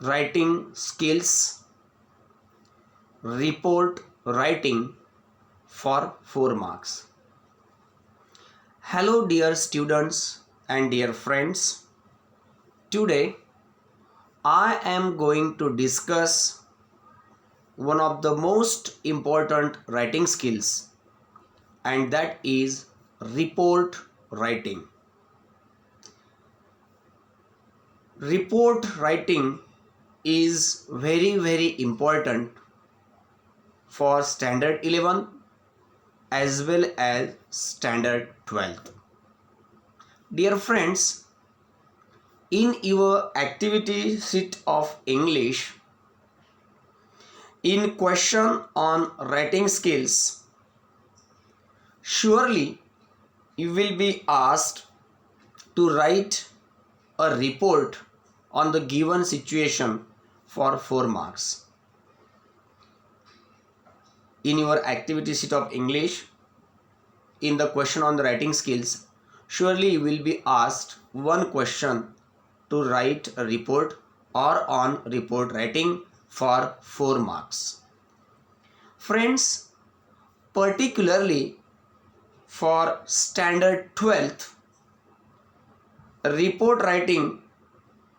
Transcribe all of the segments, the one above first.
writing skills, report writing for 4 marks. Hello dear students and dear friends. Today I am going to discuss one of the most important writing skills, and that is report writing. Report writing is very important for standard 11 as well as standard 12. Dear friends, in your activity sheet of English, in question on writing skills, surely you will be asked to write a report on the given situation for 4 marks. In your activity sheet of English, in the question on the writing skills, surely you will be asked one question to write a report or on report writing for 4 marks. Friends, particularly for standard 12th, report writing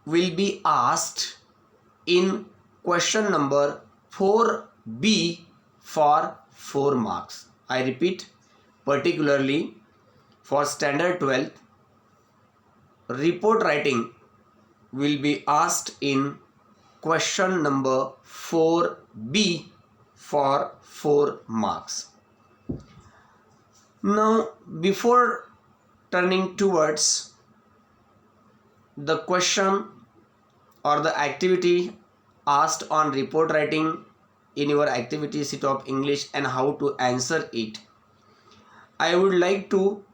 will be asked in question number 4B for 4 marks. I repeat, particularly for standard 12th, report writing will be asked in question number 4B for 4 marks. Now, before turning towards the question or the activity asked on report writing in your activity sheet of English and how to answer it, I would like to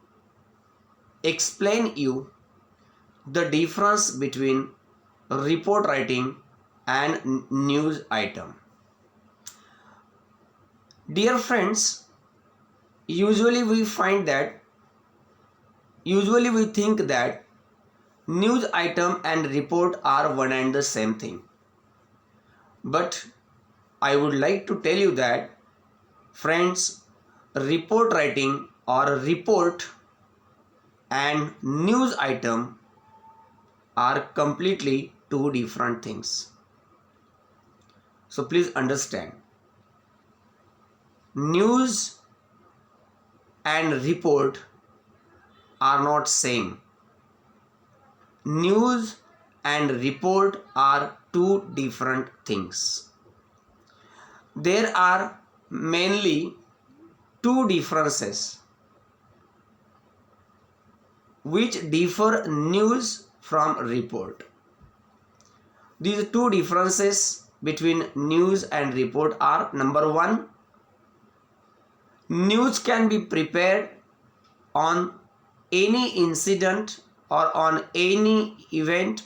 explain you the difference between report writing and news item. Dear friends, usually we think that news item and report are one and the same thing. But I would like to tell you that, friends, report writing or report and news item are completely two different things. So please understand, news and report are not same. News and report are two different things. There are mainly two differences which differ news from report. These two differences between news and report are: number one, news can be prepared on any incident or on any event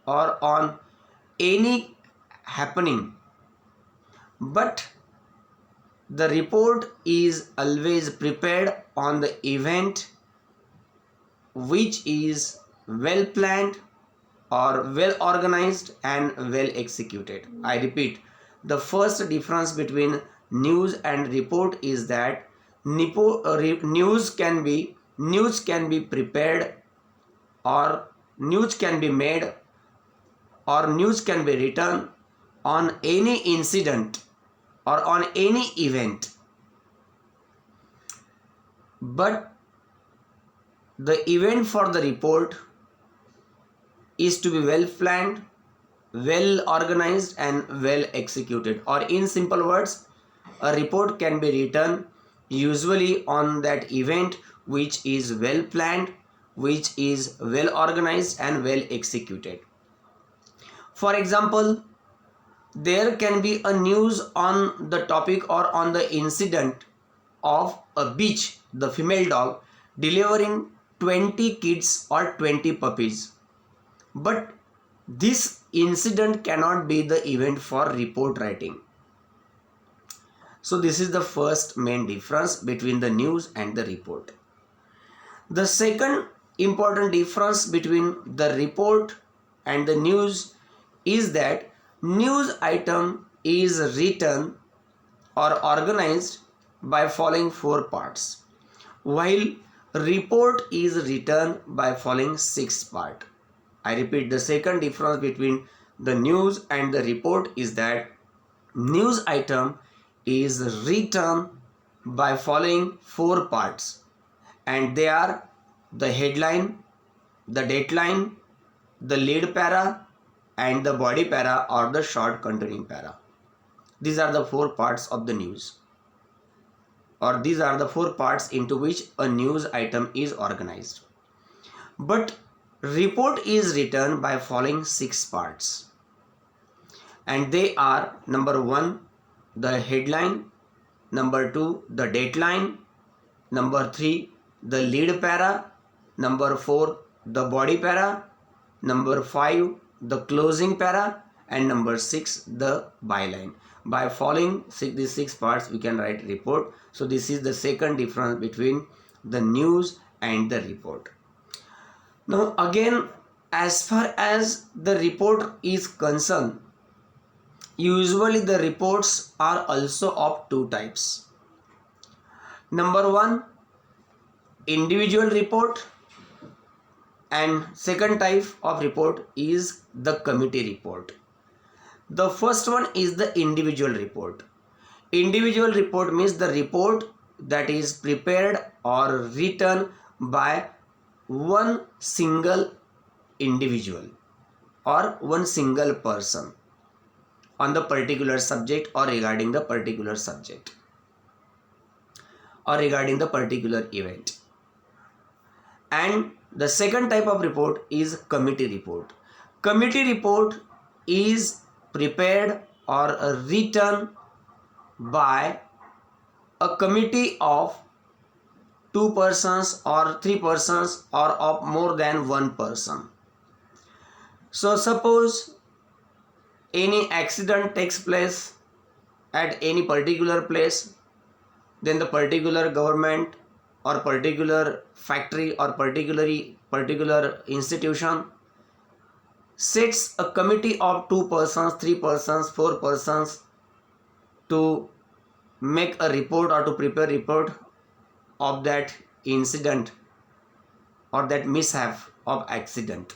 or on any happening, but the report is always prepared on the event which is well planned or well organized and well executed. I repeat, the first difference between news and report is that news can be prepared, or news can be made, or news can be written on any incident or on any event, but the event for the report is to be well planned, well organized and well executed. Or in simple words, a report can be written usually on that event which is well planned, which is well organized and well executed. For example, there can be a news on the topic or on the incident of a bitch, the female dog, delivering 20 kids or 20 puppies, but this incident cannot be the event for report writing. So this is the first main difference between the news and the report. The second important difference between the report and the news is that news item is written or organized by following four parts, while report is written by following six parts. I repeat, the second difference between the news and the report is that news item is written by following four parts, and they are the headline, the dateline, the lead para, and the body para or the short containing para. These are the four parts of the news, or these are the four parts into which a news item is organized. But report is written by following six parts, and they are: number 1, the headline; number 2, the dateline; number 3, the lead para; number 4, the body para; number 5, the closing para; and number 6, the byline. By following these six parts, we can write report. So this is the second difference between the news and the report. Now again, as far as the report is concerned, usually the reports are also of two types. Number 1, individual report, and second type of report is the committee report. The first one is the individual report. Individual report means the report that is prepared or written by one single individual or one single person on the particular subject or regarding the particular subject or regarding the particular event. And the second type of report is committee report. Committee report is prepared or written by a committee of 2 persons or 3 persons or of more than one person. So suppose any accident takes place at any particular place, then the particular government or particular factory or particular institution sets a committee of 2 persons, 3 persons, 4 persons to make a report or to prepare report of that incident or that mishap of accident.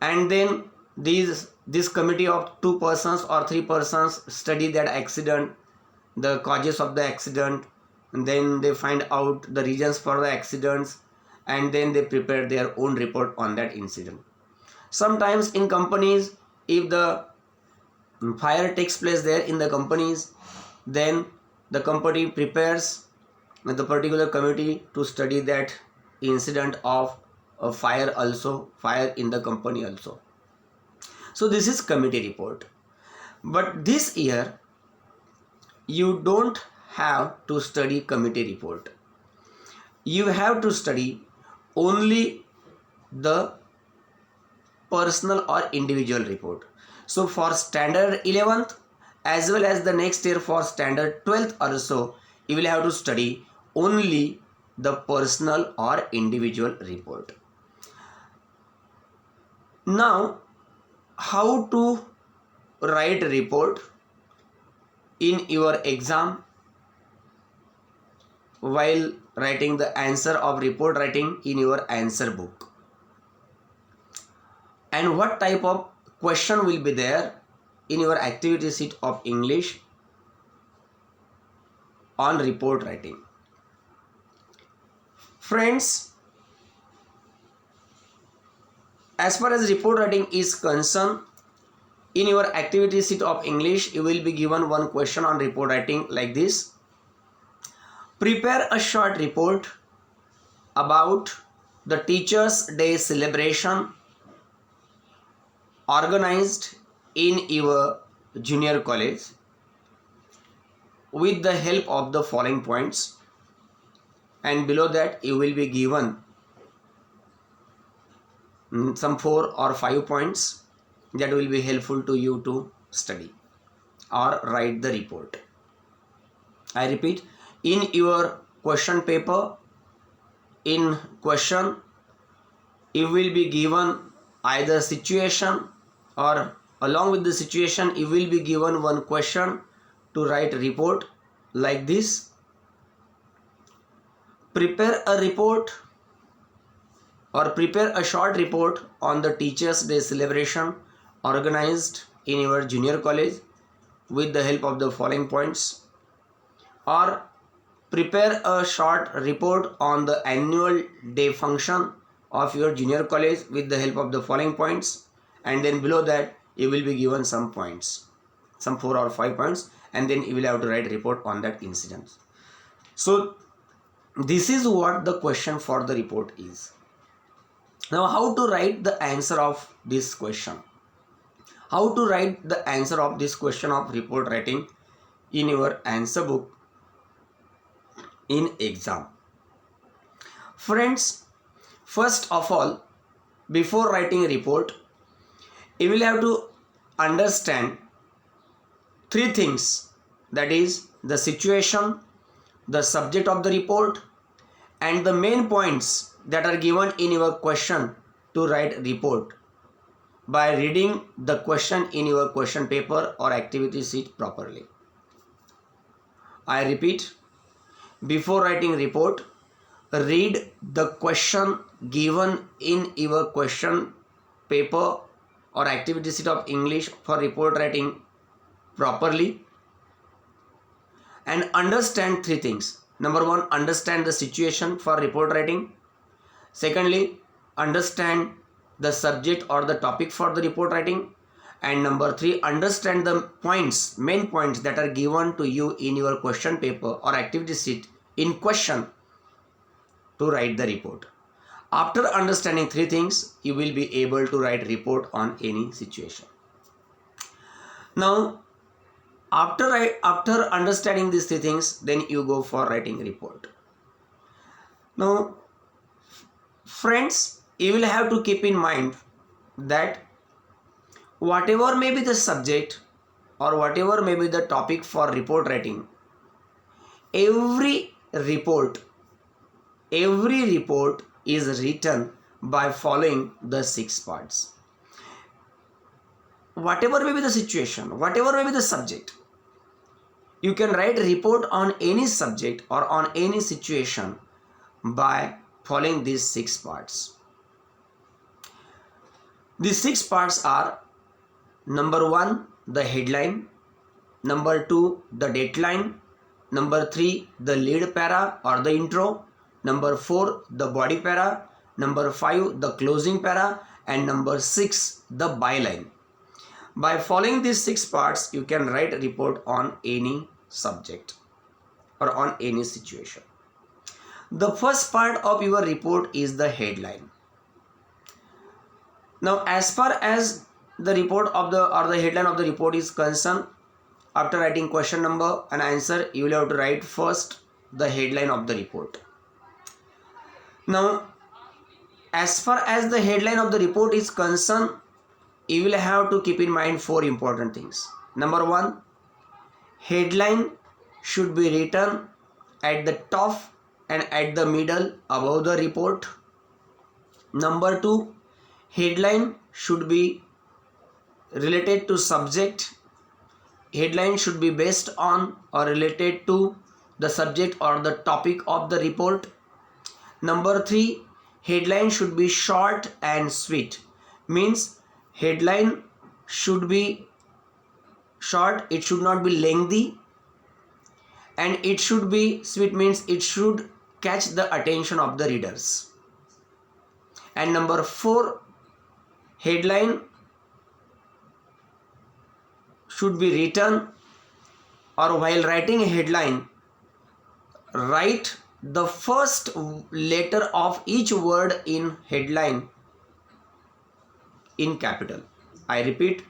And then this committee of 2 persons or 3 persons study that accident, the causes of the accident, and then they find out the reasons for the accidents, and then they prepare their own report on that incident. Sometimes in companies, if the fire takes place there in the companies, then the company prepares the particular committee to study that incident of a fire in the company also. So this is committee report. But this year you don't have to study committee report. You have to study only the personal or individual report. So for standard 11th as well as the next year for standard 12th also, you will have to study only the personal or individual report. Now, how to write a report in your exam while writing the answer of report writing in your answer book, and what type of question will be there in your activity sheet of English on report writing. Friends, as far as report writing is concerned, in your activity sheet of English, you will be given one question on report writing like this: prepare a short report about the Teachers' Day celebration organized in your junior college with the help of the following points, and below that you will be given some 4 or 5 points that will be helpful to you to study or write the report. I repeat, in your question paper, in question, you will be given either situation or Along with the situation, you will be given one question to write report like this. Prepare a report or prepare a short report on the Teachers' Day celebration organized in your junior college with the help of the following points. Or prepare a short report on the annual day function of your junior college with the help of the following points, and then below that you will be given some points, some 4 or 5 points, and then you will have to write a report on that incident. So this is what the question for the report is. Now, how to write the answer of this question? How to write the answer of this question of report writing in your answer book in exam? Friends, first of all, before writing a report, you will have to understand three things, that is the situation, the subject of the report, and the main points that are given in your question to write report by reading the question in your question paper or activity sheet properly. I repeat, before writing report, read the question given in your question paper or activity sheet of English for report writing properly and understand three things. Number one, understand the situation for report writing. Secondly, understand the subject or the topic for the report writing. And number three, understand the points, main points that are given to you in your question paper or activity sheet in question to write the report. After understanding three things, you will be able to write report on any situation. Now, after understanding these three things, then you go for writing report. Now, friends, you will have to keep in mind that whatever may be the subject or whatever may be the topic for report writing, every report is written by following the 6 parts. Whatever may be the situation, whatever may be the subject, you can write a report on any subject or on any situation by following these 6 parts. These 6 parts are: number 1, the headline; number 2, the deadline; number 3, the lead para or the intro; number 4, the body para; number 5, the closing para; and number 6, the byline. By following these 6 parts, you can write a report on any subject or on any situation. The first part of your report is the headline. Now, as far as the report of the headline of the report is concerned, after writing question number and answer, you will have to write first the headline of the report. Now, as far as the headline of the report is concerned, you will have to keep in mind 4 important things. Number 1, headline should be written at the top and at the middle above the report. Number 2, headline should be related to subject. Headline should be based on or related to the subject or the topic of the report. Number 3, headline should be short and sweet. Means headline should be short, it should not be lengthy, and it should be sweet, means it should catch the attention of the readers. And number 4, headline should be written, or while writing a headline, write the first letter of each word in headline in capital. I repeat,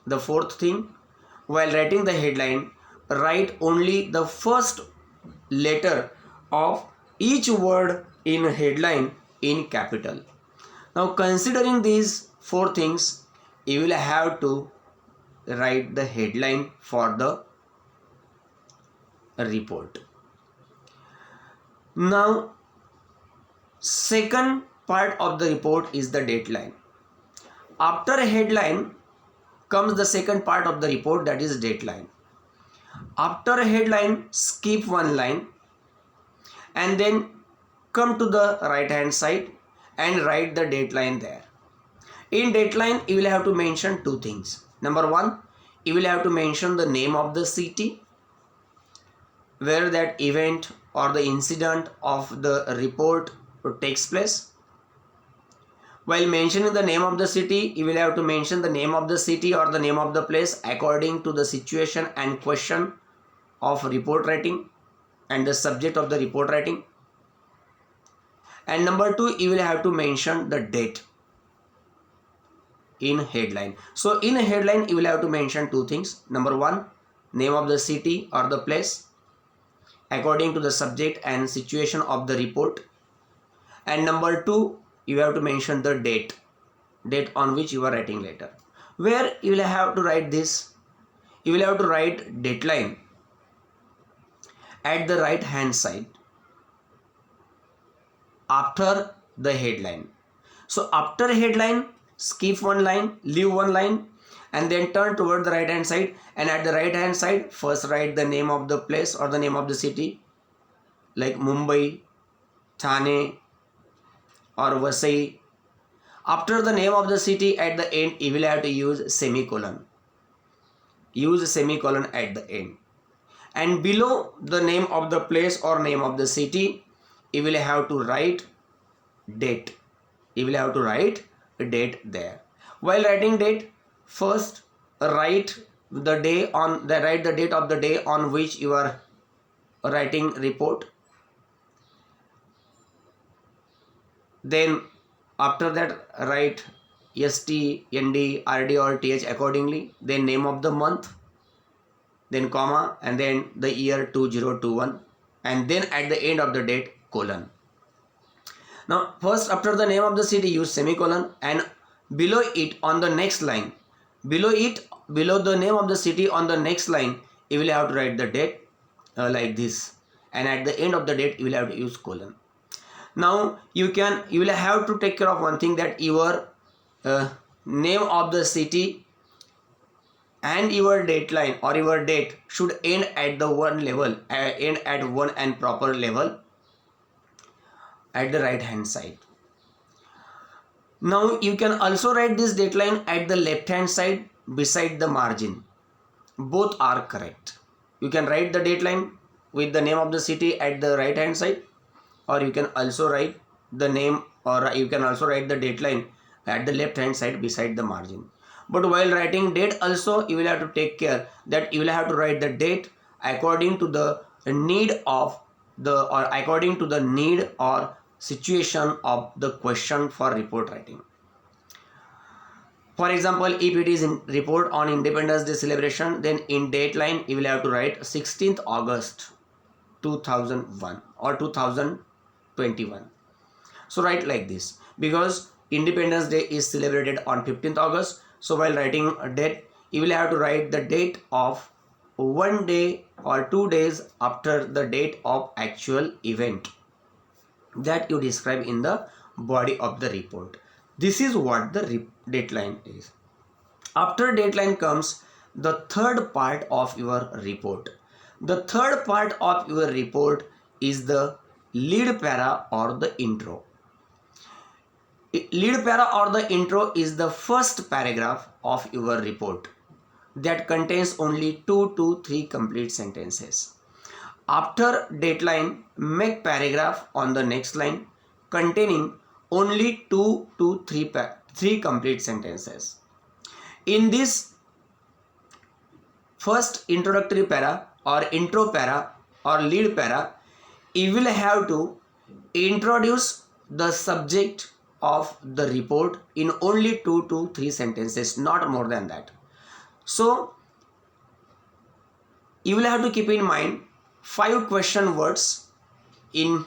the 4th thing, while writing the headline, write only the first letter of each word in headline in capital. Now, considering these 4 things, you will have to write the headline for the report. Now, second part of the report is the deadline. After a headline, comes the second part of the report, that is dateline. After headline, skip one line and then come to the right hand side and write the dateline there. In dateline, you will have to mention two things. Number one, you will have to mention the name of the city where that event or the incident of the report takes place. While mentioning the name of the city, you will have to mention the name of the city or the name of the place according to the situation and question of report writing and the subject of the report writing. And number two, you will have to mention the date in headline. So in a headline, you will have to mention two things. Number one, name of the city or the place according to the subject and situation of the report. And number two, you have to mention the date on which you are writing letter. Where you will have to write this? You will have to write dateline at the right hand side after the headline. So after headline, skip one line, leave one line, and then turn toward the right hand side, and at the right hand side first write the name of the place or the name of the city like Mumbai, Thane or Vasai. After the name of the city, at the end you will have to use semicolon. Use semicolon at the end. And below the name of the place or name of the city, you will have to write date. You will have to write a date there. While writing date, first write the day on the write the date of the day on which you are writing report. Then after that write ST, ND, RD or TH accordingly. Then name of the month, then comma, and then the year 2021, and then at the end of the date colon. Now first after the name of the city use semicolon, and below it on the next line, below the name of the city on the next line, you will have to write the date like this, and at the end of the date you will have to use colon. Now you will have to take care of one thing, that your name of the city and your dateline or your date should end at the one level, end at one and proper level at the right hand side. Now you can also write this dateline at the left hand side beside the margin. Both are correct. You can write the dateline with the name of the city at the right hand side, or you can also write the name, or you can also write the dateline at the left hand side beside the margin. But while writing date also, you will have to take care that you will have to write the date according to the need of the according to the need or situation of the question for report writing. For example, if it is in report on Independence Day celebration, then in dateline you will have to write 16th August 2001 or 2021. So write like this, because Independence Day is celebrated on 15th August. So while writing a date, you will have to write the date of 1 day or 2 days after the date of actual event that you describe in the body of the report. This is what the dateline is. After dateline comes the third part of your report. The third part of your report is the lead para or the intro. Lead para or the intro is the first paragraph of your report that contains only 2 to 3 complete sentences. After dateline, make paragraph on the next line containing only 2 to 3 complete sentences. In this first introductory para or intro para or lead para, you will have to introduce the subject of the report in only 2 to 3 sentences, not more than that. So you will have to keep in mind 5 question words in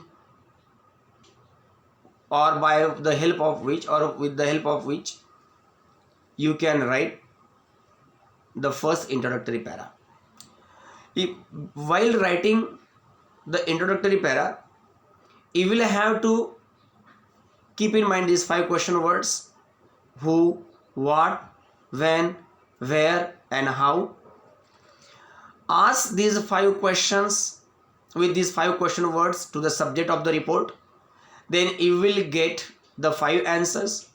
or by the help of which or with the help of which you can write the first introductory para. While writing the introductory para, you will have to keep in mind these 5 question words: who, what, when, where, and how. Ask these 5 questions with these 5 question words to the subject of the report. Then you will get the 5 answers.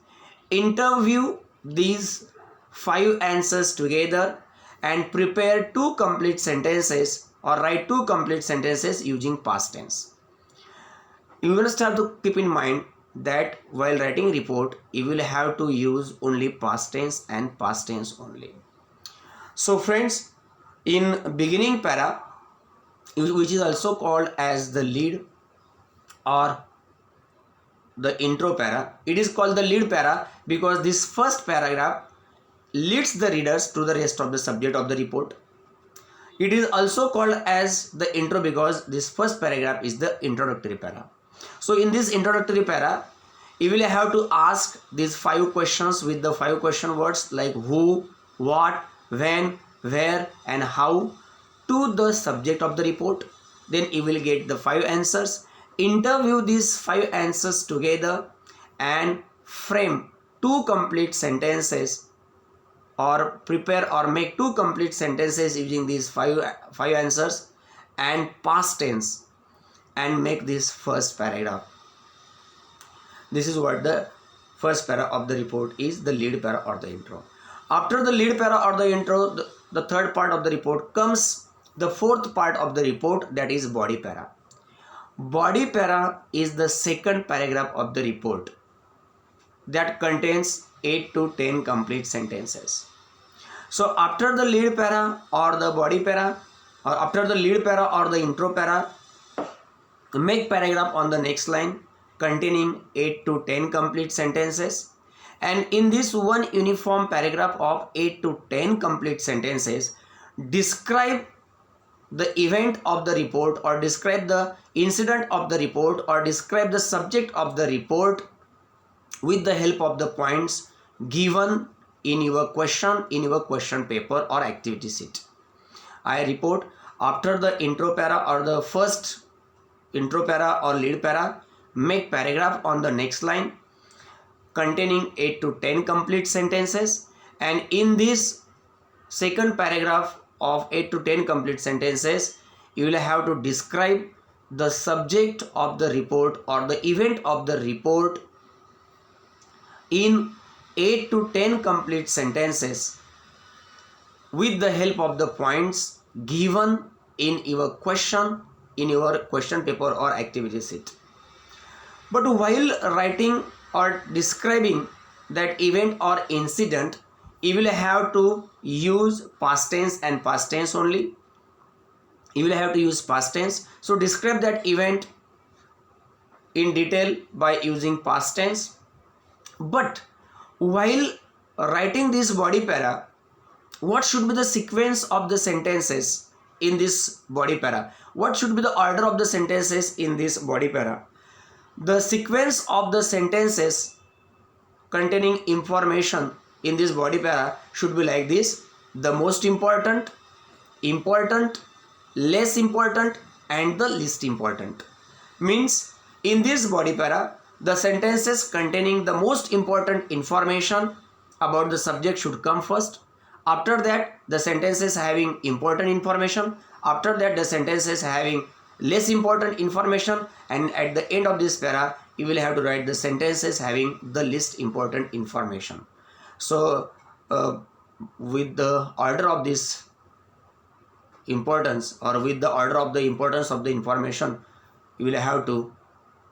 Interview these 5 answers together and prepare 2 complete sentences or write 2 complete sentences using past tense. You must have to keep in mind that while writing report, you will have to use only past tense and past tense only. So friends, in beginning para, which is also called as the lead or the intro para, it is called the lead para because this first paragraph leads the readers to the rest of the subject of the report. It is also called as the intro because this first paragraph is the introductory para. So in this introductory para, you will have to ask these 5 questions with the 5 question words like who, what, when, where, and how to the subject of the report. Then you will get the 5 answers. Interview these 5 answers together and frame 2 complete sentences or prepare or make 2 complete sentences using these 5 answers and past tense and make this first paragraph. This is what the first para of the report is, the lead para or the intro. After the lead para or the intro, the third part of the report comes the fourth part of the report, that is body para. Body para is the second paragraph of the report that contains 8 to 10 complete sentences. So after the lead para or the body para, or after the lead para or the intro para, make paragraph on the next line containing 8 to 10 complete sentences, and in this one uniform paragraph of 8 to 10 complete sentences, describe the event of the report or describe the incident of the report or describe the subject of the report with the help of the points given in your question paper or activity sheet. I report after the intro para or the first intro para or lead para, make paragraph on the next line containing 8 to 10 complete sentences, and in this second paragraph of 8 to 10 complete sentences, you will have to describe the subject of the report or the event of the report in 8 to 10 complete sentences with the help of the points given in your question paper or activity sheet. But while writing or describing that event or incident, you will have to use past tense and past tense only. You will have to use past tense. So describe that event in detail by using past tense. But while writing this body para, what should be the sequence of the sentences in this body para? What should be the order of the sentences in this body para? The sequence of the sentences containing information in this body para should be like this: the most important, important, less important, and the least important. Means in this body para, the sentences containing the most important information about the subject should come first. After that, the sentences having important information. After that, the sentences having less important information, and at the end of this para, you will have to write the sentences having the least important information. So with the order of this importance or with the order of the importance of the information, you will have to,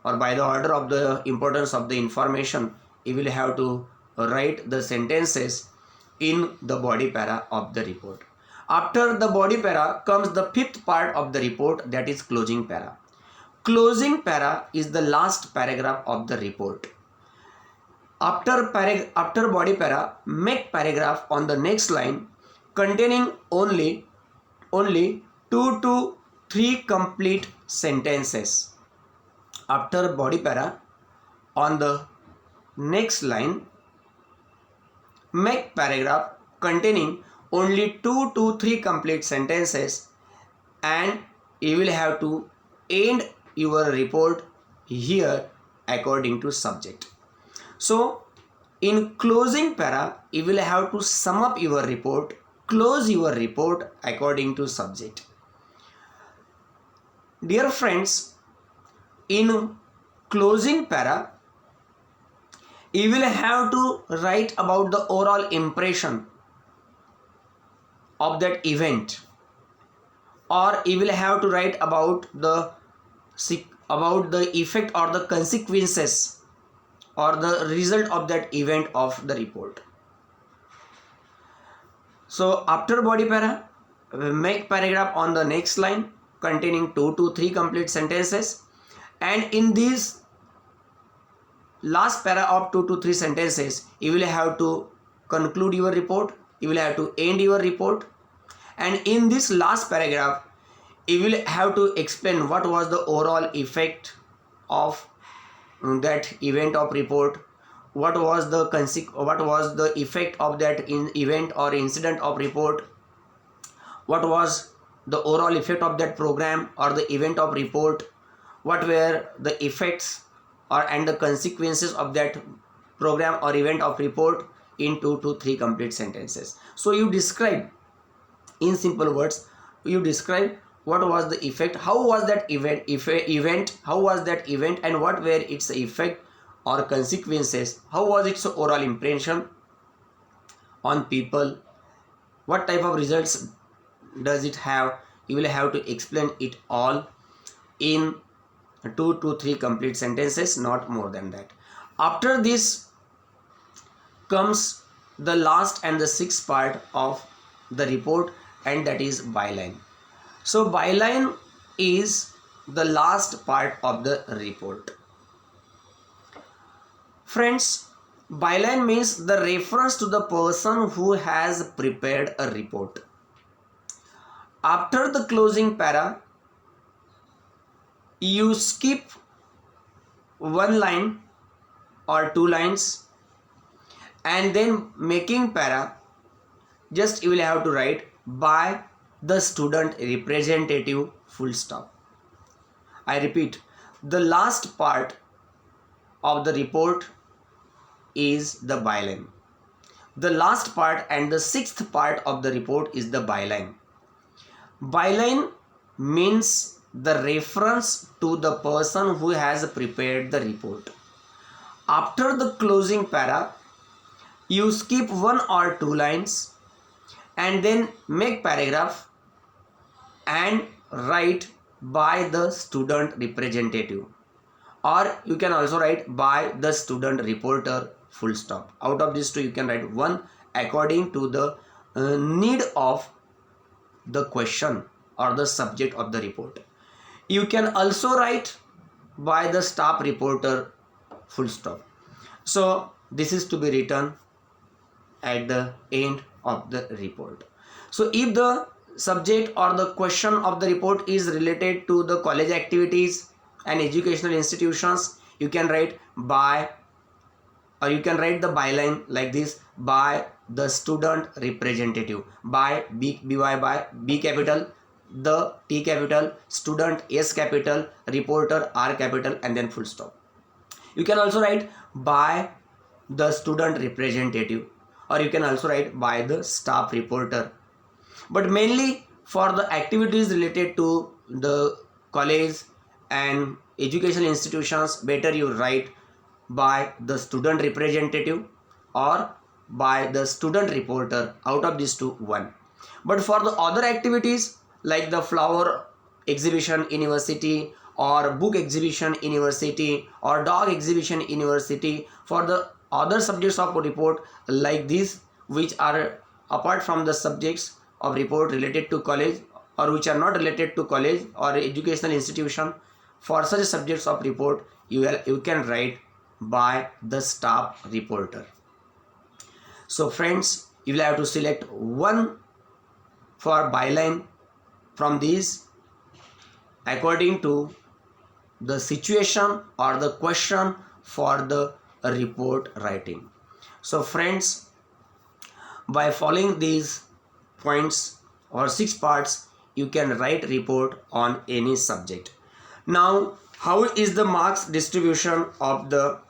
or by the order of the importance of the information, you will have to write the sentences in the body para of the report. After the body para comes the fifth part of the report, that is closing para. Closing para is the last paragraph of the report. After body para, make paragraph on the next line containing only 2 to 3 complete sentences. After body para, on the next line, make paragraph containing only 2 to 3 complete sentences, and you will have to end your report here according to subject. So In closing para, you will have to sum up your report, close your report according to subject. Dear friends, in closing para, you will have to write about the overall impression of that event, or you will have to write about the effect or the consequences or the result of that event of the report. So after body para, make paragraph on the next line containing 2 to 3 complete sentences, and in these last para of 2 to 3 sentences you will have to conclude your report, you will have to end your report, and in this last paragraph you will have to explain what was the overall effect of that event of report, what was the effect of that event or incident of report, what was the overall effect of that program or the event of report, what were the effects and the consequences of that program or event of report in 2 to 3 complete sentences. So you describe, in simple words, you describe what was the effect, how was that event, how was that event, and what were its effect or consequences, how was its overall impression on people, what type of results does it have. You will have to explain it all in 2 to 3 complete sentences, not more than that. After this comes the last and the sixth part of the report, and that is byline. So byline is the last part of the report. Friends, byline means the reference to the person who has prepared a report. After the closing para, you skip one line or two lines, and then making para, just you will have to write by the student representative, full stop. I repeat, the last part of the report is the byline. The last part and the sixth part of the report is the byline. Byline means the reference to the person who has prepared the report. After the closing para, you skip one or two lines and then make paragraph and write by the student representative, or you can also write by the student reporter, full stop. Out of these two you can write one according to the need of the question or the subject of the report. You can also write by the staff reporter, full stop. So this is to be written at the end of the report. So if the subject or the question of the report is related to the college activities and educational institutions, you can write by, or you can write the byline like this: by the student representative, by by B capital, the T capital, student S capital, reporter R capital, and then full stop. You can also write by the student representative, or you can also write by the staff reporter. But mainly for the activities related to the college and educational institutions, better you write by the student representative or by the student reporter. Out of these two, one. But for the other activities like the flower exhibition university, or book exhibition university, or dog exhibition university, for the other subjects of report like these, which are apart from the subjects of report related to college, or which are not related to college or educational institution, for such subjects of report you can write by the staff reporter. So friends, you will have to select one for byline from these according to the situation or the question for the report writing. So friends, by following these points or 6 parts, you can write report on any subject. Now, how is the marks distribution of the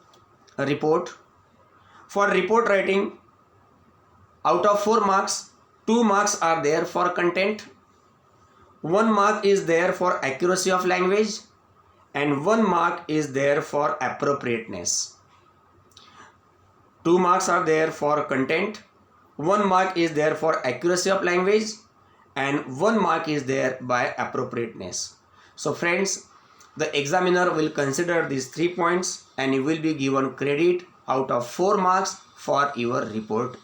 report? For report writing, out of 4 marks, 2 marks are there for content, 1 mark is there for accuracy of language, and 1 mark is there for appropriateness. 2 marks are there for content, 1 mark is there for accuracy of language, and 1 mark is there by appropriateness. So friends, the examiner will consider these 3 points and you will be given credit out of 4 marks for your report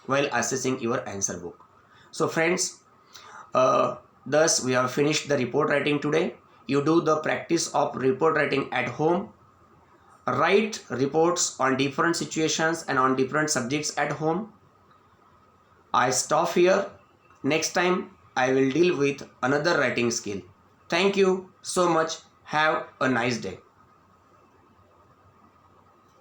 while assessing your answer book. So friends, thus we have finished the report writing today. You do the practice of report writing at home. Write reports on different situations and on different subjects at home. I stop here. Next time I will deal with another writing skill. Thank you so much. Have a nice day.